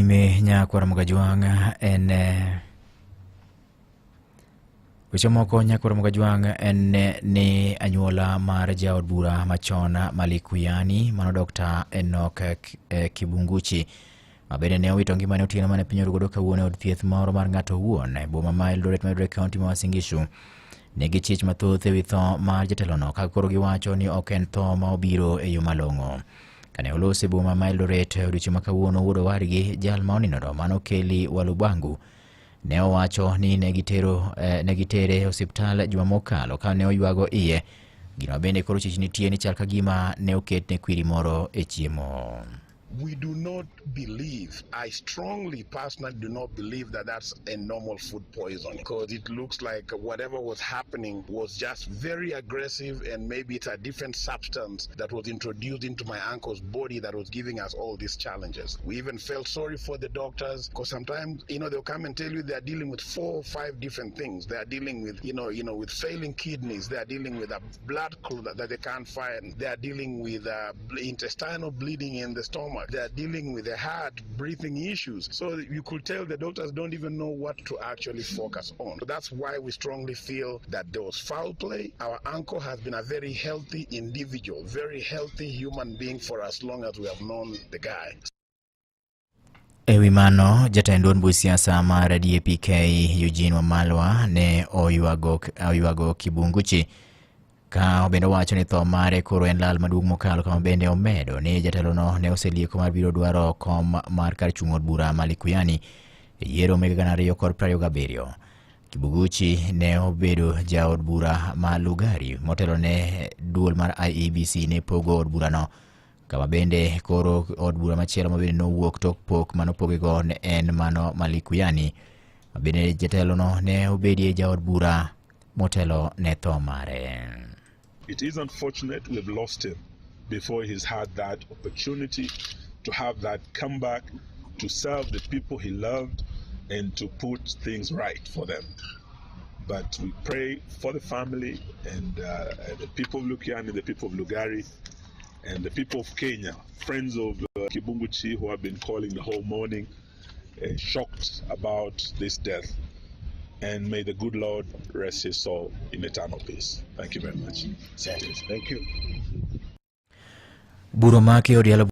nyime Nyakwar Mugajwang en weche moko. Nyakwar Mugajwang en ni anyuola mar jaod bura machon Malik Uyani mano Dr. Enoch Kibunguchi mabende ne owito ngimane otieno mane piny orugodo kawuono od thieth moro mar ng'ato owuon e boma ma Eldoret ma kaunti ma Uasin Gishu. Ne gichich mathoth ewi tho mar jatelono ka koro giwacho ni ok en tho ma obiro e yo malong'o. Kane olose boma ma Eldoret odiochieng' ma kawuono, wuod owadgi jal ma oninono mano Kelly Walubangu ne owacho ni ne gitere osiptal juma mokalo ka ne oywago iye. Gino bende koro chich nitie ni chal ka gima ne oketne kwiri moro e chiemo. We do not believe, I strongly personally do not believe that that's a normal food poison, because it looks like whatever was happening was just very aggressive, and maybe it's a different substance that was introduced into my uncle's body that was giving us all these challenges. We even felt sorry for the doctors, because sometimes, they'll come and tell you they're dealing with 4 or 5 different things. They're dealing with, with failing kidneys. They're dealing with a blood clot that they can't find. They're dealing with intestinal bleeding in the stomach. They're dealing with the heart breathing issues. So you could tell the doctors don't even know what to actually focus on. So that's why we strongly feel that there was foul play. Our uncle has been a very healthy individual, very healthy human being for as long as we have known the guy. Ewi mano, jatend duond buch siasa mar DAP-K Eugene Wamalwa ne oywago Kibunguchi ka obende wacho ni tho mare koro en lal maduong' mokalo, kama bende omedo ni jatelono ne oselieko mar biro dwaro kom mar kar chung' od bura Malik Uyani e yiero meg 2027. Kibunguchi ne obedo jaod bura ma Lugari motelo ne duol mar IEBC ne pogo od burano, kama bende koro od bura machielo mabende nowuok tok pok manopogego ne en mano Malik Uyani, mabende jatelono ne obedie jaod bura motelo ne tho mare. It is unfortunate we've lost him before he's had that opportunity to have that comeback, to serve the people he loved and to put things right for them. But we pray for the family and the people of Lukiani, the people of Lugari, and the people of Kenya, friends of Kibunguchi, who have been calling the whole morning, shocked about this death. And may the good Lord rest his soul in eternal peace. Thank you very much. Thank you. Buromaki